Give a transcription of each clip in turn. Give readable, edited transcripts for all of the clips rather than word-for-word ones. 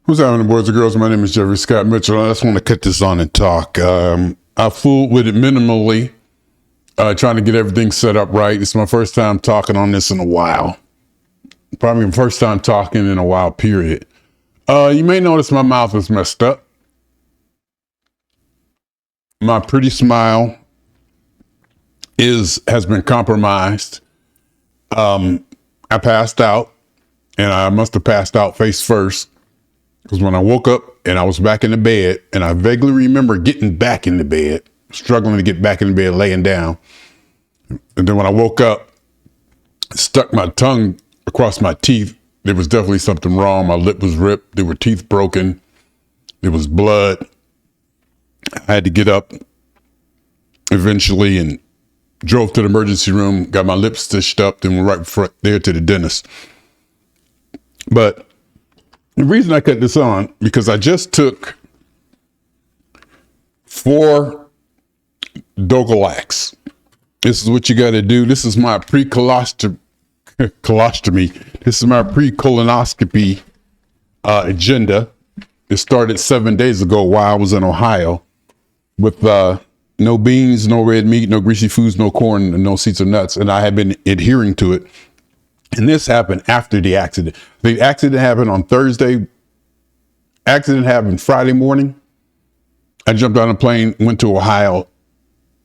What's happening, boys and girls? My name is Jeffery Scott Mitchell. I just want to cut this on and talk. I fooled with it minimally, trying to get everything set up right. It's my first time talking on this in a while. Probably my first time talking in a while, period. You may notice my mouth is messed up. My pretty smile has been compromised. I passed out, and I must have passed out face first. Because when I woke up and I was back in the bed, and I vaguely remember getting back in the bed, struggling to get back in the bed, laying down. And then when I woke up, I stuck my tongue across my teeth. There was definitely something wrong. My lip was ripped. There were teeth broken. There was blood. I had to get up eventually and drove to the emergency room, got my lips stitched up, then went right there to the dentist. But the reason I cut this on, because I just took 4 Docalax. This is what you got to do. This is my pre-colostomy. This is my pre-colonoscopy agenda. It started 7 days ago while I was in Ohio with no beans, no red meat, no greasy foods, no corn, and no seeds or nuts. And I have been adhering to it. And this happened after the accident. The accident happened on Thursday. Accident happened Friday morning. I jumped on a plane, went to Ohio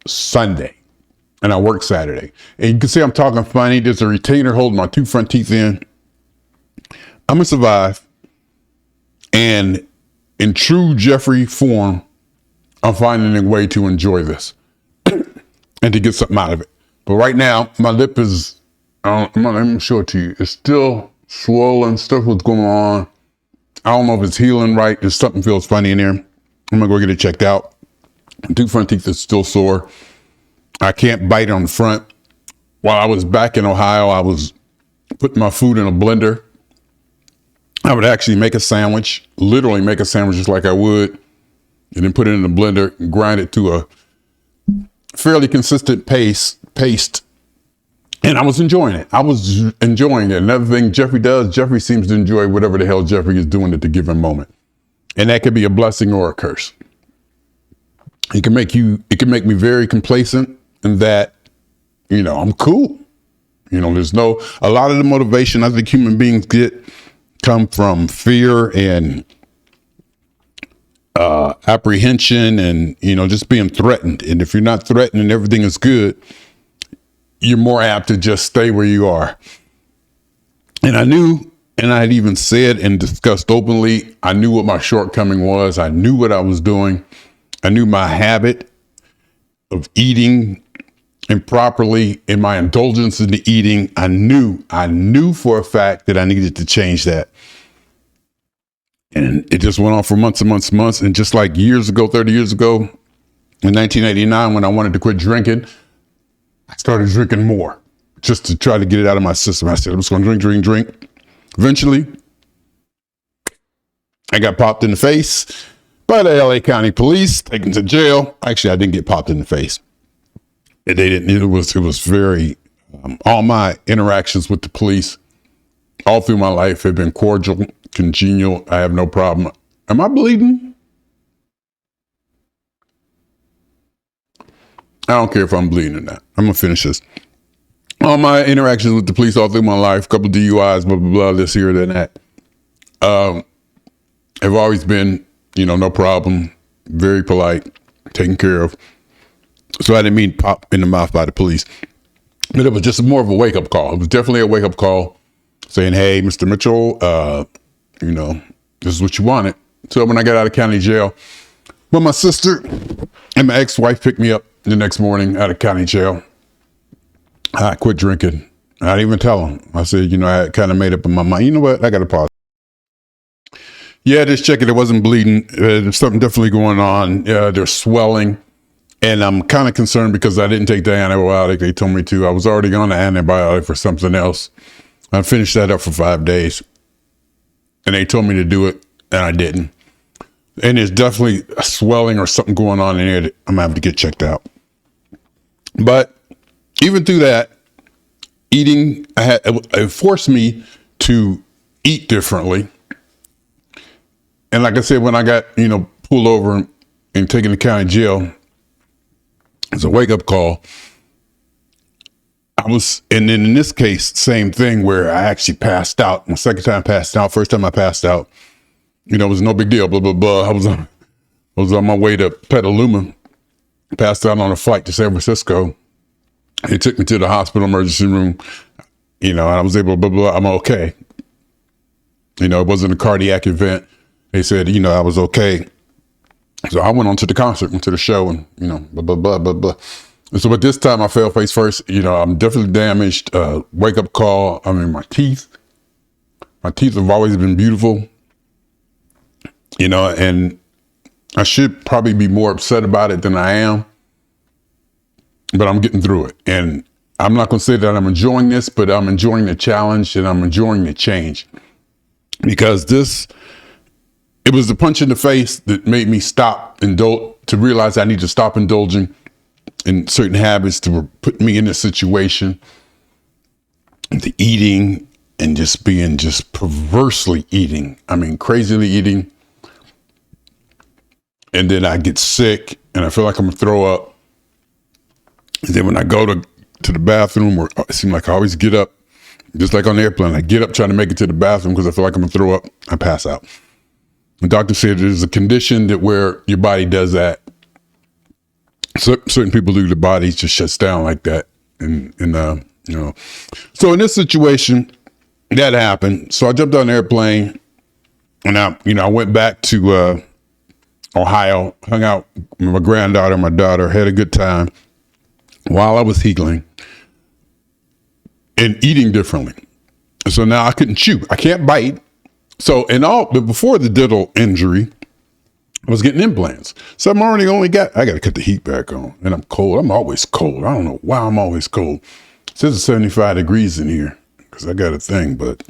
Sunday, and I worked Saturday. And you can see I'm talking funny. There's a retainer holding my 2 front teeth in. I'm going to survive. And in true Jeffery form, I'm finding a way to enjoy this and to get something out of it. But right now, my lip is, let me show it to you. It's still swollen. Stuff was going on. I don't know if it's healing right. If something feels funny in there, I'm going to go get it checked out. 2 front teeth is still sore. I can't bite on the front. While I was back in Ohio, I was putting my food in a blender. I would actually make a sandwich, literally make a sandwich just like I would, and then put it in the blender and grind it to a fairly consistent paste. And I was enjoying it. Another thing Jeffrey does, Jeffrey seems to enjoy whatever the hell Jeffrey is doing at the given moment. And that could be a blessing or a curse. It can make me very complacent in that, I'm cool. There's a lot of the motivation I think human beings come from fear and apprehension and, just being threatened. And if you're not threatened and everything is good, you're more apt to just stay where you are. And I knew, and I had even said and discussed openly, I knew what my shortcoming was. I knew what I was doing. I knew my habit of eating improperly and my indulgence in the eating. I knew for a fact that I needed to change that. And it just went on for months and months and months. And just like 30 years ago, in 1989, when I wanted to quit drinking, I started drinking more just to try to get it out of my system. I said, I'm just going to drink. Eventually, I got popped in the face by the LA County Police, taken to jail. Actually, I didn't get popped in the face. They didn't. It was very, all my interactions with the police all through my life have been cordial, congenial. I have no problem. Am I bleeding? I don't care if I'm bleeding or not. I'm going to finish this. All my interactions with the police all through my life, couple of DUIs, blah, blah, blah, this, here, then that, have always been, no problem, very polite, taken care of. So I didn't mean pop in the mouth by the police. But it was just more of a wake-up call. It was definitely a wake-up call saying, hey, Mr. Mitchell, this is what you wanted. So when I got out of county jail, my sister and my ex-wife picked me up the next morning out of county jail. I quit drinking. I didn't even tell them. I said, I kind of made up in my mind, you know what? I got to pause. Yeah, just checking. It wasn't bleeding. There's something definitely going on. There's swelling. And I'm kind of concerned because I didn't take the antibiotic they told me to. I was already on the antibiotic for something else. I finished that up for 5 days. And they told me to do it, and I didn't. And there's definitely a swelling or something going on in there that I'm going to have to get checked out. But even through that, eating, it forced me to eat differently. And like I said, when I got, pulled over and taken to county jail, it's a wake up call. And then in this case, same thing where I actually passed out. My second time passed out. First time I passed out, it was no big deal. Blah blah blah. I was on my way to Petaluma. Passed out on a flight to San Francisco. They took me to the hospital emergency room. And I was able to blah blah. I'm okay. It wasn't a cardiac event. They said I was okay. So I went on to the concert, went to the show, and blah blah blah blah blah. So, but this time I fell face first. I'm definitely damaged. Wake up call. My teeth. My teeth have always been beautiful. And I should probably be more upset about it than I am. But I'm getting through it. And I'm not going to say that I'm enjoying this, but I'm enjoying the challenge and I'm enjoying the change. Because it was the punch in the face that made me to realize I need to stop indulging in certain habits that were putting me in this situation, the eating and just being perversely eating. Crazily eating. And then I get sick and I feel like I'm gonna throw up. And then when I go to the bathroom, where it seems like I always get up, just like on the airplane, I get up trying to make it to the bathroom because I feel like I'm gonna throw up, I pass out. The doctor said there's a condition where your body does that. Certain people do, the body just shuts down like that. So in this situation, that happened. So I jumped on the airplane and I went back to Ohio, hung out with my granddaughter, my daughter, had a good time while I was healing and eating differently. So now I couldn't chew. I can't bite. But before the dental injury, I was getting implants. So I got to cut the heat back on. And I'm cold. I'm always cold. I don't know why I'm always cold. It says it's 75 degrees in here because I got a thing, but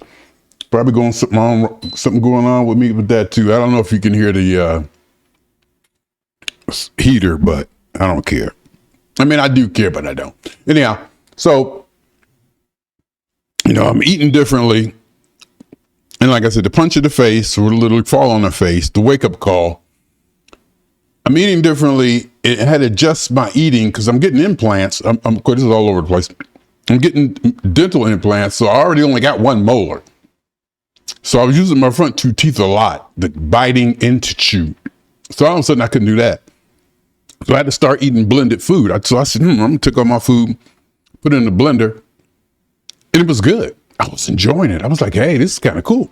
probably something going on with me with that too. I don't know if you can hear the heater, but I don't care. I do care, but I don't. Anyhow, so, I'm eating differently. And like I said, the punch in the face or literally fall on the face, the wake up call. I'm eating differently. It had to adjust my eating because I'm getting implants. This is all over the place. I'm getting dental implants, so I already only got one molar. So I was using my front two teeth a lot, biting into chew. So all of a sudden I couldn't do that. So I had to start eating blended food. So I said, I'm going to take all my food, put it in the blender, and it was good. I was enjoying it. I was like, hey, this is kind of cool.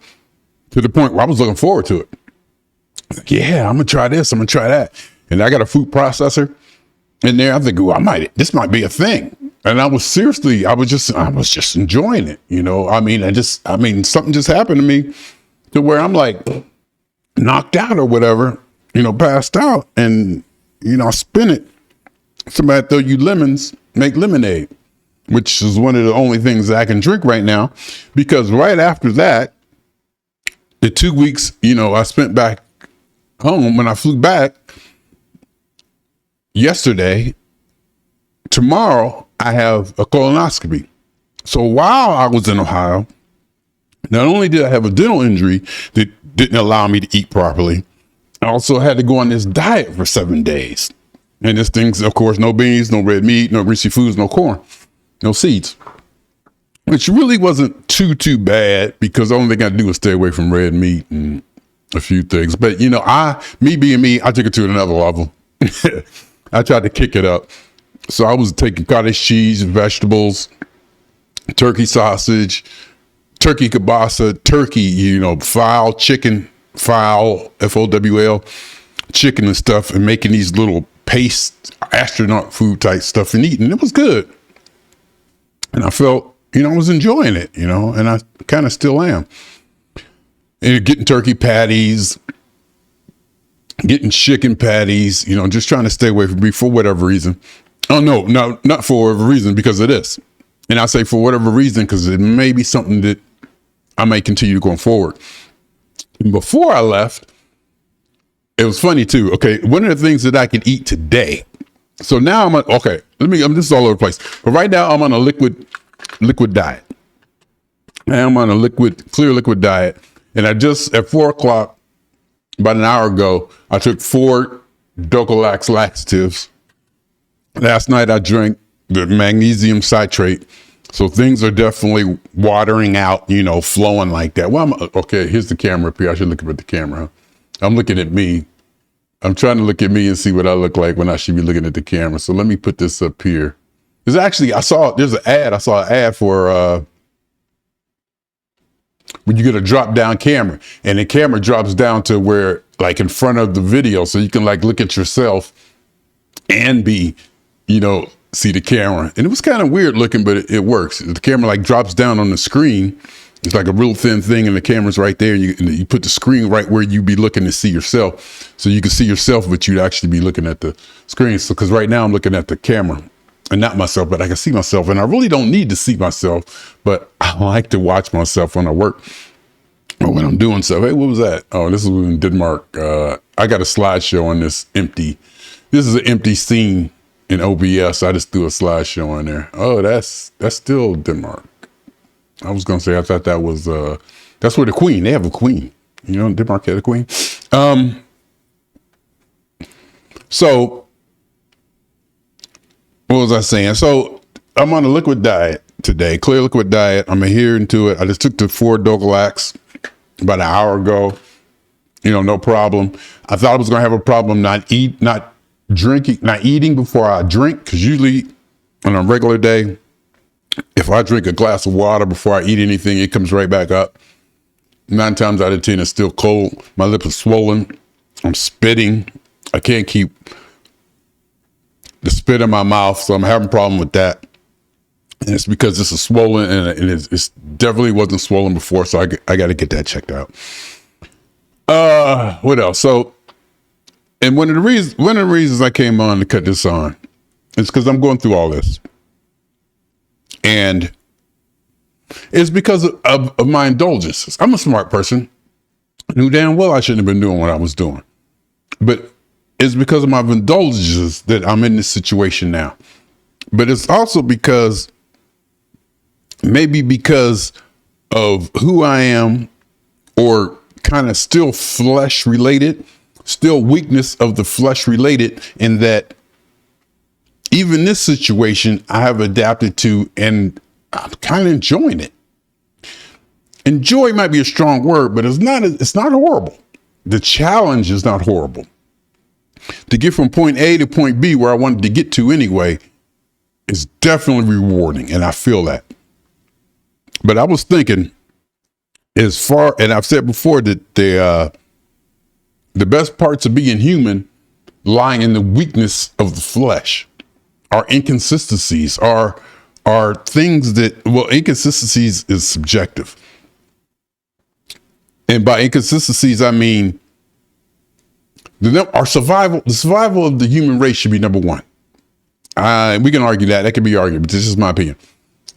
To the point where I was looking forward to it. Like, yeah, I'm going to try this. I'm going to try that. And I got a food processor in there. I think, this might be a thing. And I was just enjoying it. Something just happened to me to where I'm like knocked out or whatever, passed out. And, I spin it. Somebody throw you lemons, make lemonade, which is one of the only things that I can drink right now. Because right after that, the 2 weeks, I spent back home when I flew back yesterday, tomorrow I have a colonoscopy. So while I was in Ohio, not only did I have a dental injury that didn't allow me to eat properly, I also had to go on this diet for 7 days. And this thing's, of course, no beans, no red meat, no greasy foods, no corn, no seeds, which really wasn't too bad because the only thing I do is stay away from red meat and a few things. But, me being me, I took it to another level. I tried to kick it up. So I was taking cottage cheese, vegetables, turkey sausage, turkey kielbasa, turkey, fowl, chicken, fowl, FOWL, chicken and stuff, and making these little paste astronaut food type stuff and eating. It was good. And I felt, I was enjoying it, and I kind of still am. And getting turkey patties, getting chicken patties, just trying to stay away from beef for whatever reason. Oh, no, not for whatever reason, because of this. And I say for whatever reason, because it may be something that I may continue going forward. And before I left, it was funny too. Okay, one of the things that I could eat today. So now this is all over the place. But right now I'm on a liquid diet. I'm on a clear liquid diet. And I just, at 4:00, about an hour ago, I took 4 Dulcolax laxatives. Last night I drank the magnesium citrate. So things are definitely watering out, you know, flowing like that. Well, okay, here's the camera up here. I should look up at the camera. Huh? I'm looking at me. I'm trying to look at me and see what I look like when I should be looking at the camera. So let me put this up here. There's actually, there's an ad. I saw an ad for when you get a drop down camera, and the camera drops down to where, like, in front of the video, so you can like look at yourself and be, you know, see the camera. And it was kind of weird looking, but it works. The camera like drops down on the screen. It's like a real thin thing, and the camera's right there. And you put the screen right where you be looking to see yourself, so you can see yourself, but you'd actually be looking at the screen. So, because right now I'm looking at the camera and not myself, but I can see myself, and I really don't need to see myself, but I like to watch myself when I work or when I'm doing stuff. Hey, what was that? Oh, this is in Denmark. I got a slideshow on this empty. This is an empty scene in OBS. I just threw a slideshow on there. Oh, that's still Denmark. I was gonna say, I thought that was that's where the queen. They have a queen. You know, Denmark had a queen. So what was I saying? So I'm on a liquid diet today, clear liquid diet. I'm adhering to it. I just took the 4 Dulcolax about an hour ago. You know, no problem. I thought I was gonna have a problem not eating before I drink, because usually on a regular day, if I drink a glass of water before I eat anything, it comes right back up. 9 times out of 10, it's still cold. My lip is swollen. I'm spitting. I can't keep the spit in my mouth, so I'm having a problem with that. And it's because this is swollen, and it's definitely wasn't swollen before, so I got to get that checked out. What else? So, and one of the reasons I came on to cut this on is because I'm going through all this. And it's because of my indulgences. I'm a smart person. I knew damn well I shouldn't have been doing what I was doing. But it's because of my indulgences that I'm in this situation now. But it's also maybe because of who I am, or kind of still flesh related, still weakness of the flesh related, in that even this situation I have adapted to, and I'm kind of enjoying it. Enjoy might be a strong word, but it's not horrible. The challenge is not horrible. To get from point A to point B, where I wanted to get to anyway, is definitely rewarding, and I feel that. But I was thinking, and I've said before, that the best parts of being human lie in the weakness of the flesh. Our inconsistencies are things that, well, inconsistencies is subjective. And by inconsistencies, I mean the survival of the human race should be number one. We can argue that. That can be argued, but this is my opinion.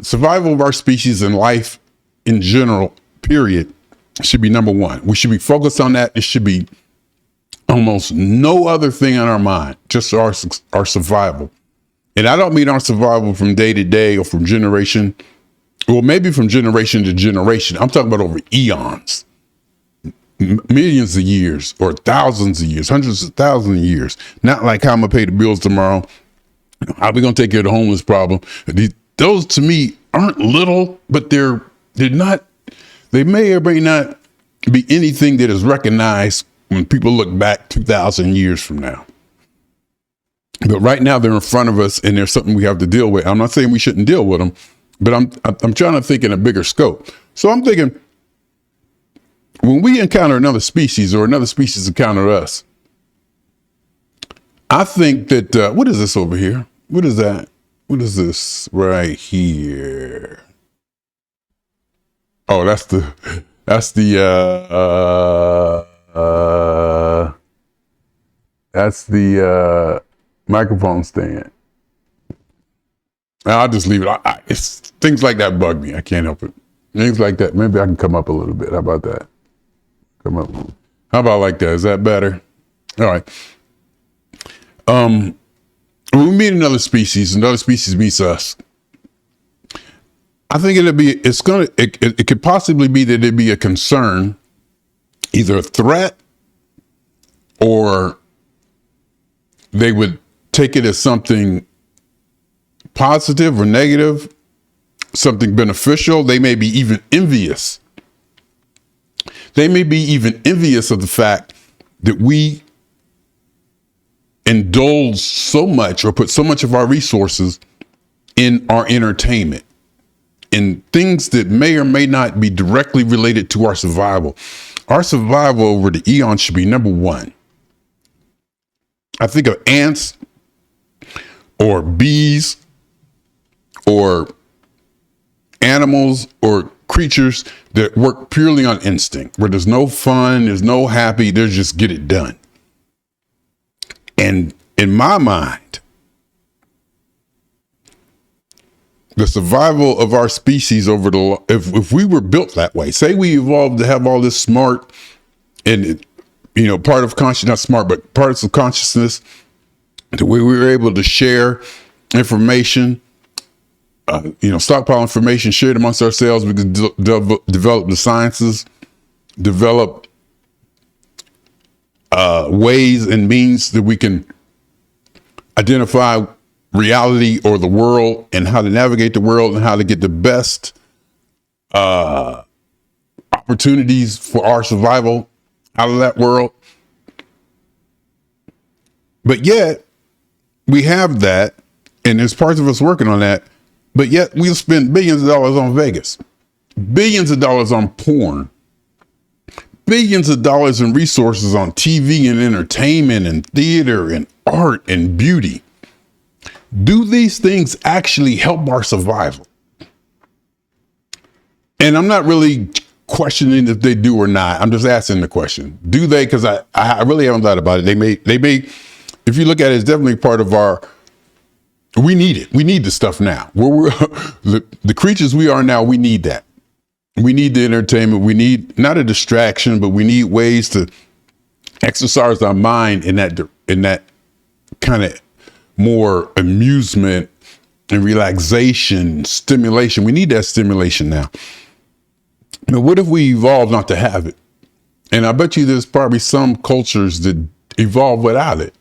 Survival of our species and life in general, period, should be number one. We should be focused on that. It should be almost no other thing on our mind, just our survival. And I don't mean our survival from day to day or from generation, well, maybe from generation to generation. I'm talking about over eons, millions of years, or thousands of years, hundreds of thousands of years. Not like how I'm gonna pay the bills tomorrow. How we gonna take care of the homeless problem? Those to me aren't little, but they're not. They may or may not be anything that is recognized when people look back 2,000 years from now. But right now they're in front of us, and there's something we have to deal with. I'm not saying we shouldn't deal with them, but I'm trying to think in a bigger scope. So I'm thinking, when we encounter another species, or another species encounter us, I think that, what is this over here? What is that? What is this right here? Oh, that's the microphone stand. I'll just leave it. It's things like that bug me. I can't help it. Things like that. Maybe I can come up a little bit. How about that? Come up. How about like that? Is that better? All right. When we meet another species meets us, I think it could possibly be that it'd be a concern, either a threat or they would take it as something positive or negative, something beneficial. They may be even envious. They may be even envious of the fact that we indulge so much or put so much of our resources in our entertainment, in things that may or may not be directly related to our survival. Our survival over the eon should be number one. I think of ants or bees or animals or creatures that work purely on instinct, where there's no fun, there's no happy, there's just get it done. And in my mind, the survival of our species over if we were built that way, say we evolved to have all this smart and, part of conscious, not smart, but parts of consciousness, the way we were able to share information, stockpile information, share it amongst ourselves. We could develop the sciences, develop ways and means that we can identify reality or the world and how to navigate the world and how to get the best opportunities for our survival out of that world. But yet we have that, and there's parts of us working on that, but yet we'll spend billions of dollars on Vegas, billions of dollars on porn, billions of dollars in resources on TV and entertainment and theater and art and beauty. Do these things actually help our survival? And I'm not really questioning if they do or not. I'm just asking the question. Do they? Because I really haven't thought about it. They may, if you look at it, it's definitely part of we need it. We need the stuff now. We're the creatures we are now, we need that. We need the entertainment. We need not a distraction, but we need ways to exercise our mind in that kind of more amusement and relaxation, stimulation. We need that stimulation now. But what if we evolve not to have it? And I bet you there's probably some cultures that evolve without it.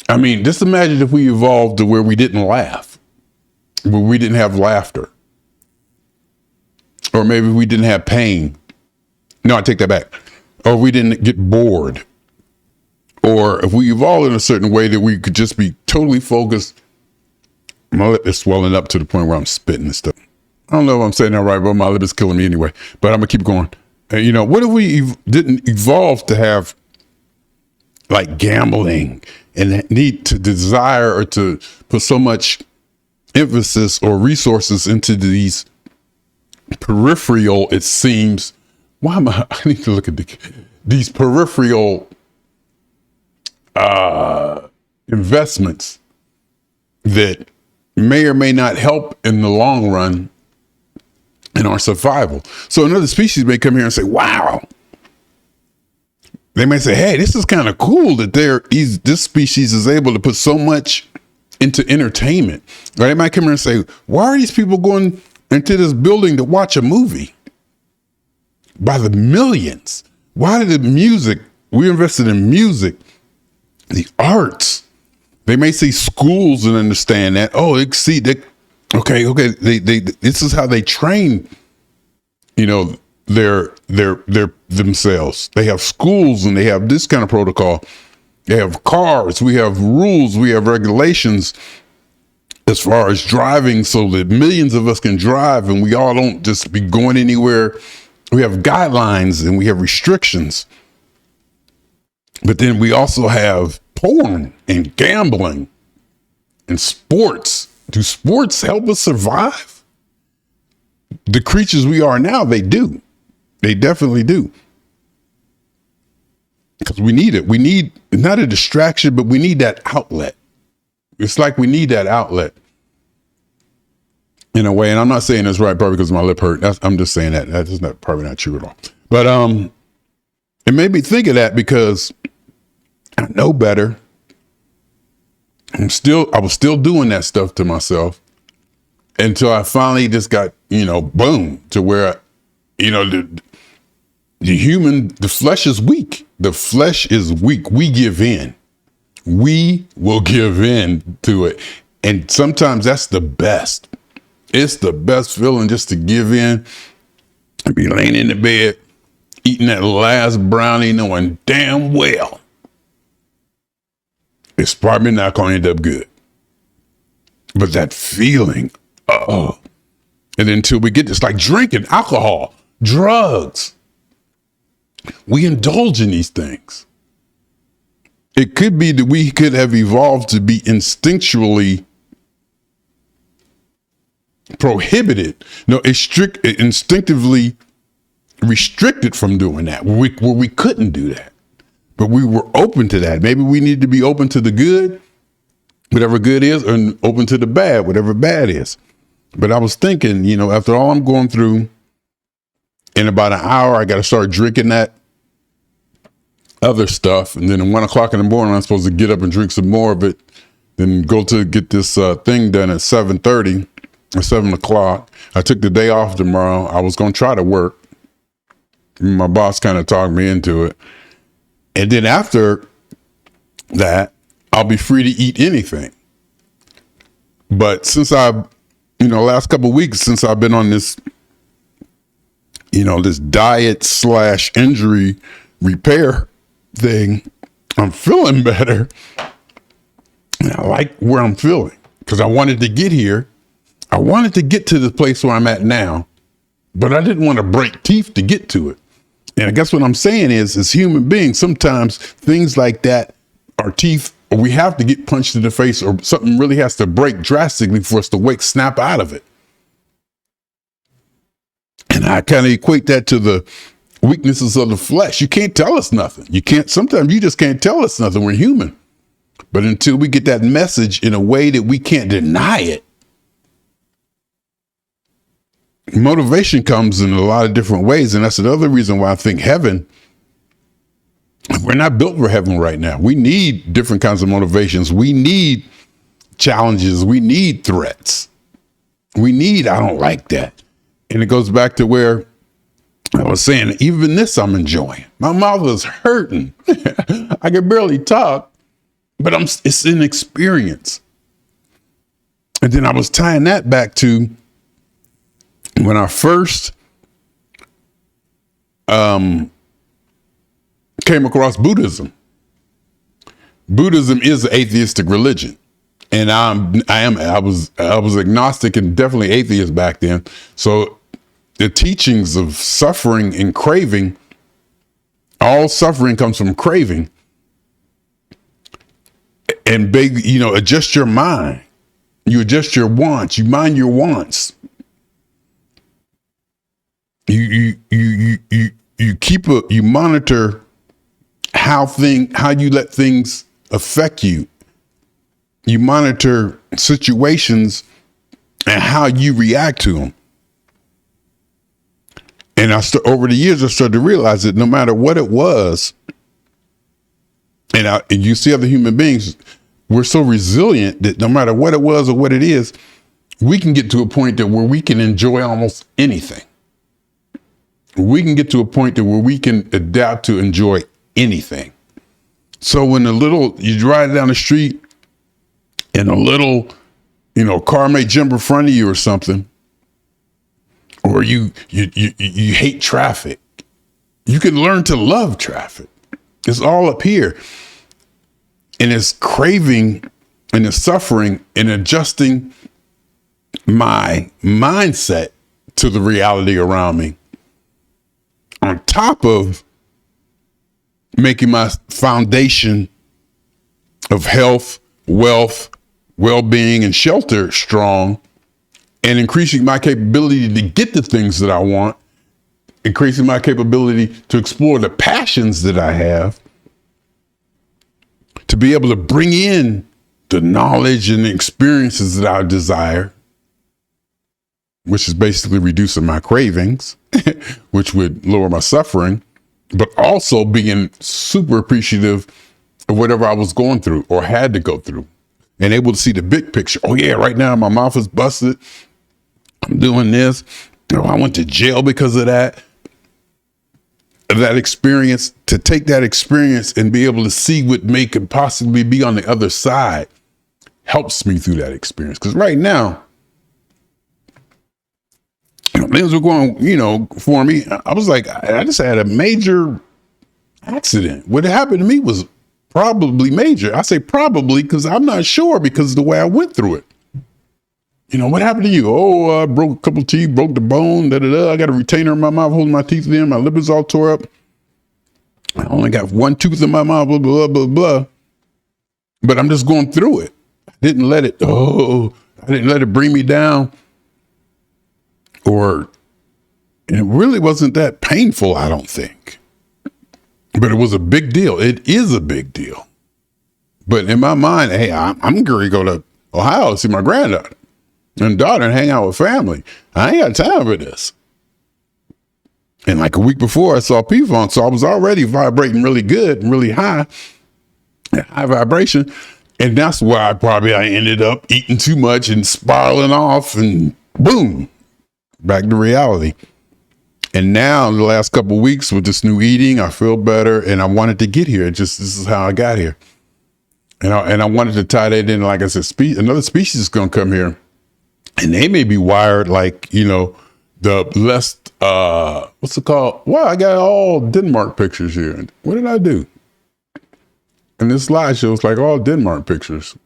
I mean, just imagine if we evolved to where we didn't laugh, where we didn't have laughter. Or maybe we didn't have pain. No, I take that back. Or we didn't get bored. Or if we evolved in a certain way that we could just be totally focused. My lip is swelling up to the point where I'm spitting and stuff. I don't know if I'm saying that right, but my lip is killing me anyway. But I'm going to keep going. What if we didn't evolve to have like gambling and need to desire or to put so much emphasis or resources into these peripheral, it seems, I need to look at these peripheral investments that may or may not help in the long run in our survival. So another species may come here and say, wow. They may say, hey, this is kind of cool that this species is able to put so much into entertainment. Or they might come here and say, why are these people going into this building to watch a movie by the millions? Why did the music, we invested in music, the arts. They may see schools and understand that. Oh, they see that. Okay. This is how they train, their themselves. They have schools and they have this kind of protocol. They have cars. We have rules. We have regulations as far as driving so that millions of us can drive and we all don't just be going anywhere. We have guidelines and we have restrictions. But then we also have porn and gambling and sports. Do sports help us survive? The creatures we are now, they do. They definitely do. Because we need it. We need not a distraction, but we need that outlet. It's like we need that outlet in a way. And I'm not saying this right, probably because my lip hurt. I'm just saying that. That's probably not true at all. But it made me think of that because I know better. I was still doing that stuff to myself until I finally just got, boom, to where, The flesh is weak. The flesh is weak. We give in. We will give in to it. And sometimes that's the best. It's the best feeling just to give in and be laying in the bed, eating that last brownie, knowing damn well it's probably not going to end up good. But that feeling, and until we get this, like drinking, alcohol, drugs, we indulge in these things. It could be that we could have evolved to be instinctually prohibited, instinctively restricted from doing that, where we couldn't do that. But we were open to that. Maybe we need to be open to the good, whatever good is, and open to the bad, whatever bad is. But I was thinking, after all I'm going through, in about an hour, I got to start drinking that other stuff. And then at 1 o'clock in the morning, I'm supposed to get up and drink some more of it, then go to get this thing done at 7:30 or 7 o'clock. I took the day off tomorrow. I was going to try to work. My boss kind of talked me into it. And then after that, I'll be free to eat anything. But since last couple of weeks, since I've been on this, this diet / injury repair thing, I'm feeling better. And I like where I'm feeling because I wanted to get here. I wanted to get to the place where I'm at now, but I didn't want to break teeth to get to it. And I guess what I'm saying is, as human beings, sometimes things like that, our teeth, or we have to get punched in the face, or something really has to break drastically for us to snap out of it. And I kind of equate that to the weaknesses of the flesh. You can't tell us nothing. Sometimes you just can't tell us nothing. We're human. But until we get that message in a way that we can't deny it, motivation comes in a lot of different ways. And that's another reason why I think heaven, we're not built for heaven right now. We need different kinds of motivations. We need challenges. We need threats. We need, I don't like that. And it goes back to where I was saying, even this I'm enjoying. My mouth is hurting. I can barely talk, but it's an experience. And then I was tying that back to when I first came across Buddhism. Buddhism is an atheistic religion. And I was agnostic and definitely atheist back then. So the teachings of suffering and craving, all suffering comes from craving. And adjust your mind. You adjust your wants. You mind your wants. You monitor how you let things affect you. You monitor situations and how you react to them. And over the years, I started to realize that no matter what it was, and you see other human beings, we're so resilient that no matter what it was or what it is, we can get to a point where we can enjoy almost anything. We can get to a point where we can adapt to enjoy anything. So when you drive down the street and a little, car may jump in front of you or something, or you hate traffic, you can learn to love traffic. It's all up here. And it's craving and it's suffering and adjusting my mindset to the reality around me, on top of making my foundation of health, wealth, well-being, and shelter strong, and increasing my capability to get the things that I want, increasing my capability to explore the passions that I have, to be able to bring in the knowledge and experiences that I desire, which is basically reducing my cravings, which would lower my suffering, but also being super appreciative of whatever I was going through or had to go through, and able to see the big picture. Oh yeah, right now my mouth is busted. I'm doing this. I went to jail because of that. that experience, to take that experience and be able to see what may could possibly be on the other side helps me through that experience. Because right now, things were going, for me. I was like, I just had a major accident. What happened to me was probably major. I say probably because I'm not sure because of the way I went through it. What happened to you? Oh, I broke a couple teeth, broke the bone, I got a retainer in my mouth holding my teeth in. My lip is all tore up. I only got one tooth in my mouth, blah, blah, blah, blah. But I'm just going through it. I didn't let it bring me down. And it really wasn't that painful, I don't think. But it was a big deal. It is a big deal. But in my mind, hey, I'm going to go to Ohio to see my granddaughter and daughter and hang out with family. I ain't got time for this. And like a week before, I saw P-Funk, so I was already vibrating really good and really high vibration. And that's why I ended up eating too much and spiraling off and boom, back to reality. And now the last couple of weeks with this new eating, I feel better and I wanted to get here. This is how I got here. And I wanted to tie that in, like I said, another species is going to come here. And they may be wired like, the less, what's it called? Wow, I got all Denmark pictures here. What did I do? And this slideshow is like all Denmark pictures.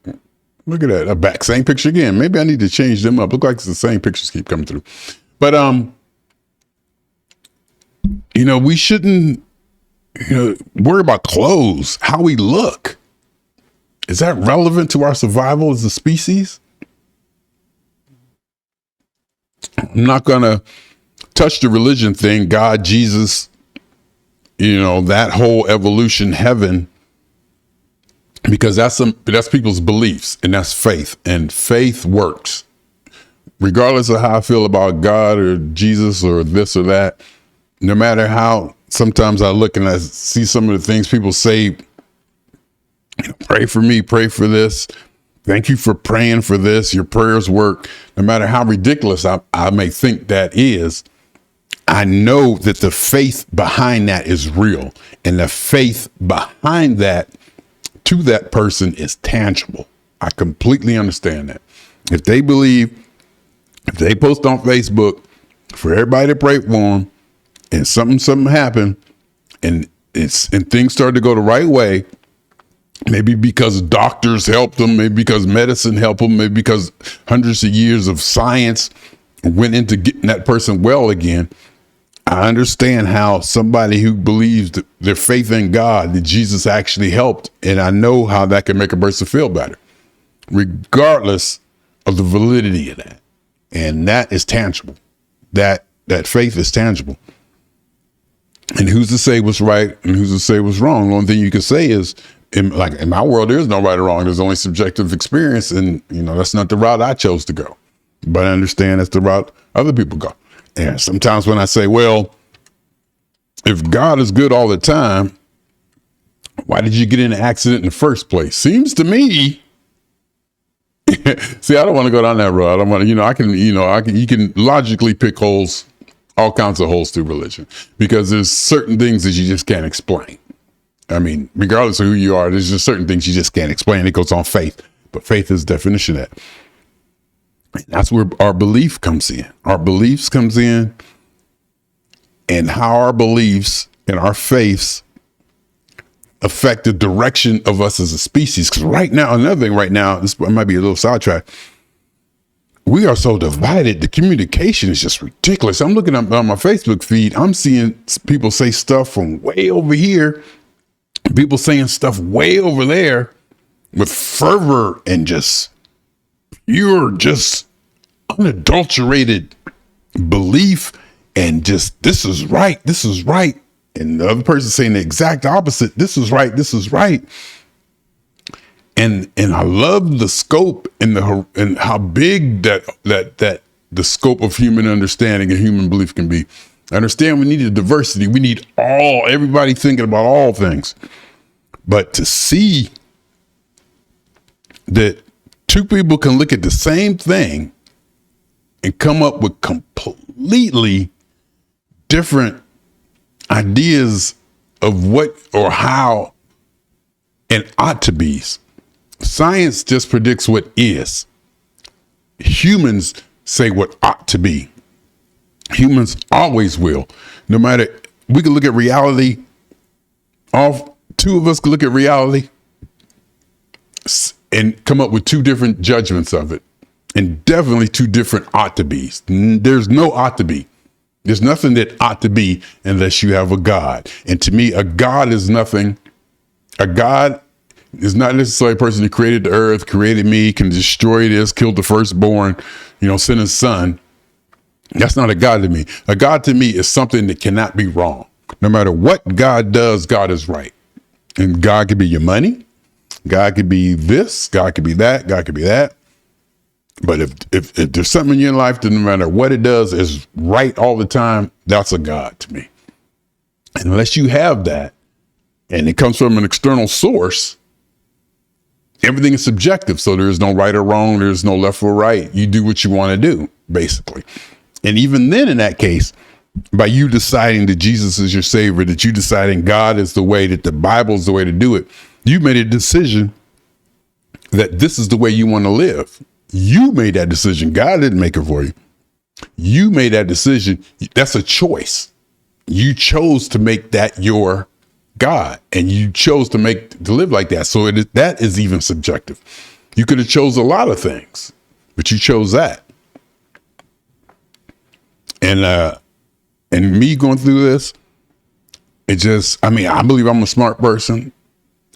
Look at that. Same picture again. Maybe I need to change them up. Look like it's the same pictures keep coming through. But, we shouldn't, worry about clothes, how we look. Is that relevant to our survival as a species? I'm not going to touch the religion thing, God, Jesus, that whole evolution, heaven, because that's people's beliefs and that's faith, and faith works. Regardless of how I feel about God or Jesus or this or that, no matter how sometimes I look and I see some of the things people say, pray for me, pray for this. Thank you for praying for this. Your prayers work. No matter how ridiculous I may think that is, I know that the faith behind that is real. And the faith behind that to that person is tangible. I completely understand that. If they post on Facebook for everybody to pray for them and something happened and things started to go the right way, maybe because doctors helped them, maybe because medicine helped them, maybe because hundreds of years of science went into getting that person well again. I understand how somebody who believes their faith in God, that Jesus actually helped, and I know how that can make a person feel better, regardless of the validity of that. And that is tangible. That faith is tangible. And who's to say what's right and who's to say what's wrong? The only thing you can say is, in my world, there is no right or wrong. There's only subjective experience. And, that's not the route I chose to go. But I understand that's the route other people go. And sometimes when I say, well, if God is good all the time, why did you get in an accident in the first place? Seems to me. See, I don't want to go down that road. I don't want to, you can logically pick holes, all kinds of holes through religion, because there's certain things that you just can't explain. I mean, regardless of who you are, there's just certain things you just can't explain. It goes on faith, but faith is the definition of that. And that's where our belief comes in. Our beliefs comes in, and how our beliefs and our faiths affect the direction of us as a species. Because another thing right now, this might be a little sidetrack. We are so divided. The communication is just ridiculous. I'm looking up on my Facebook feed. I'm seeing people say stuff from way over here, people saying stuff way over there with fervor and just unadulterated belief and just, this is right. And the other person saying the exact opposite. This is right. And I love the scope and how big that the scope of human understanding and human belief can be. I understand we need a diversity. We need everybody thinking about all things. But to see that two people can look at the same thing and come up with completely different ideas of what or how and ought to be. Science just predicts what is. Humans say what ought to be. Humans always will. No matter, we can look at reality. All two of us can look at reality and come up with two different judgments of it. And definitely two different ought to be's. There's no ought to be. There's nothing that ought to be unless you have a God. And to me, a God is nothing. A God is not necessarily a person who created the earth, created me, can destroy this, killed the firstborn, send his son. That's not a God to me. A God to me is something that cannot be wrong. No matter what God does, God is right. And God could be your money. God could be this. God could be that. God could be that. But if there's something in your life that no matter what it does is right all the time, that's a God to me. And unless you have that, and it comes from an external source, everything is subjective. So there's no right or wrong. There's no left or right. You do what you want to do, basically. And even then, in that case, by you deciding that Jesus is your savior, that you deciding God is the way, that the Bible is the way to do it, you made a decision that this is the way you want to live. You made that decision. God didn't make it for you. You made that decision. That's a choice. You chose to make that your God, and you chose to live like that. So that is even subjective. You could have chose a lot of things, but you chose that. And me going through this, I believe I'm a smart person.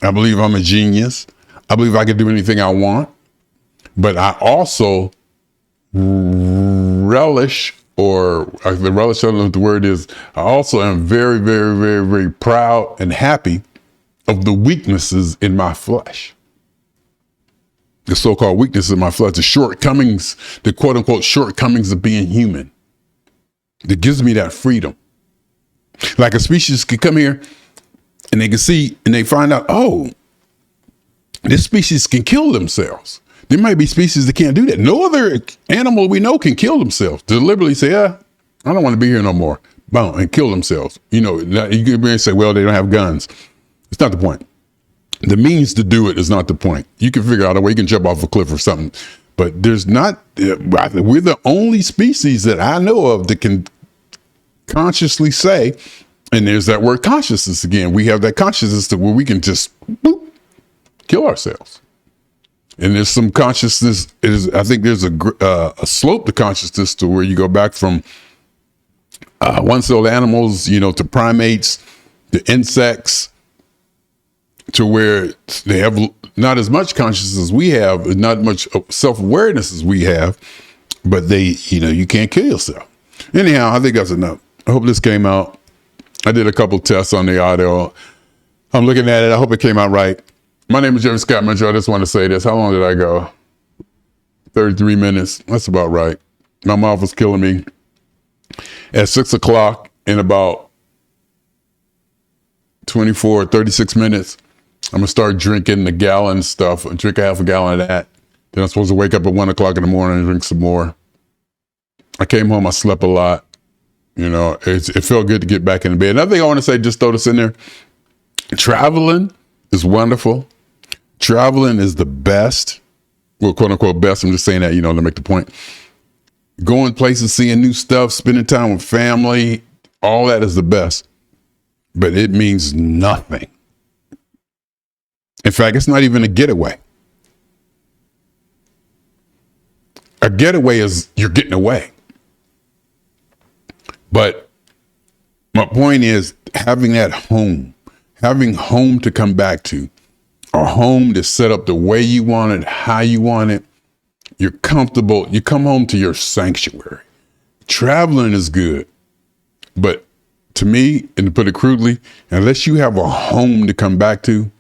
I believe I'm a genius. I believe I can do anything I want. But I also relish, or the relish, I don't know what the word is. I also am very, very, very, very proud and happy of the weaknesses in my flesh. The so-called weaknesses in my flesh, the shortcomings, the quote unquote shortcomings of being human. That gives me that freedom. Like a species could come here and they can see and they find out, oh, this species can kill themselves. There might be species that can't do that. No other animal we know can kill themselves. Deliberately say, I don't want to be here no more. Boom, and kill themselves. You can say, well, they don't have guns. It's not the point. The means to do it is not the point. You can figure out a way you can jump off a cliff or something. But there's not, we're the only species that I know of that can consciously say, and there's that word consciousness again. We have that consciousness to where we can just kill ourselves. And there's some consciousness. I think there's a slope to consciousness to where you go back from one-celled animals, to primates, to insects, to where they have not as much consciousness as we have, not much self-awareness as we have, but you can't kill yourself. Anyhow, I think that's enough. I hope this came out. I did a couple tests on the audio. I'm looking at it. I hope it came out right. My name is Jeffery Scott Mitchell. I just want to say this. How long did I go? 33 minutes. That's about right. My mouth was killing me. At 6 o'clock, in about 36 minutes, I'm going to start drinking the gallon stuff. I drink a half a gallon of that. Then I'm supposed to wake up at 1 o'clock in the morning and drink some more. I came home. I slept a lot. It felt good to get back in the bed. Another thing I want to say, just throw this in there. Traveling is wonderful. Traveling is the best. Well, quote unquote best. I'm just saying that, to make the point. Going places, seeing new stuff, spending time with family, all that is the best. But it means nothing. In fact, it's not even a getaway. A getaway is you're getting away. But my point is having that home, having home to come back to, a home that's set up the way you want it, how you want it. You're comfortable. You come home to your sanctuary. Traveling is good. But to me, and to put it crudely, unless you have a home to come back to,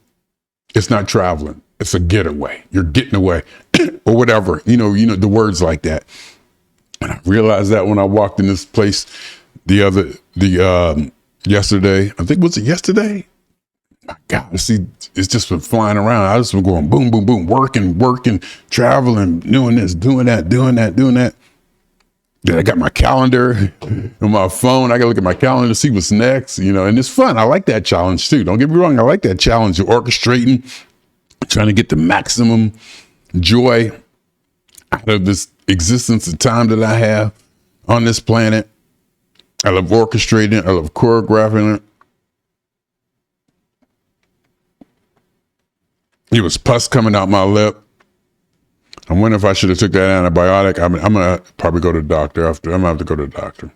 it's not traveling. It's a getaway. You're getting away or whatever, the words like that. And I realized that when I walked in this place yesterday, I think, was it yesterday? My God, see, it's just been flying around. I just been going boom, boom, boom, working, traveling, doing this, doing that. Then I got my calendar on my phone. I got to look at my calendar to see what's next, and it's fun. I like that challenge too. Don't get me wrong. I like that challenge of orchestrating, trying to get the maximum joy out of this existence and time that I have on this planet. I love orchestrating. I love choreographing it. It was pus coming out my lip. I wonder if I should have took that antibiotic. I'm going to probably go to the doctor after. I'm going to have to go to the doctor.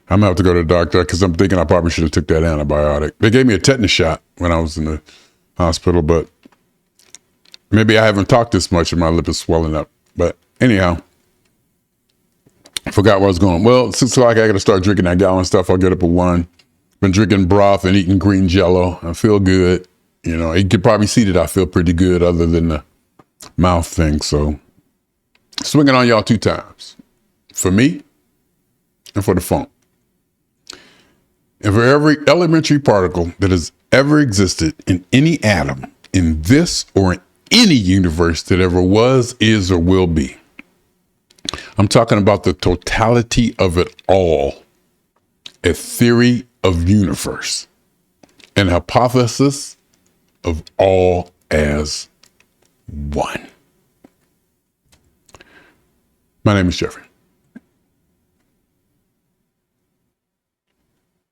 I'm going to have to go to the doctor because I'm thinking I probably should have took that antibiotic. They gave me a tetanus shot when I was in the hospital, but maybe I haven't talked this much and my lip is swelling up. But anyhow, I forgot where I was going. Well, since like I got to start drinking that gallon stuff, I'll get up at 1. Been drinking broth and eating green Jello. I feel good. You could probably see that I feel pretty good other than the mouth thing. So swinging on y'all 2 times for me and for the phone. And for every elementary particle that has ever existed in any atom in this or in any universe that ever was, is, or will be. I'm talking about the totality of it all, a theory of universe, an hypothesis of all as one. My name is Jeffery.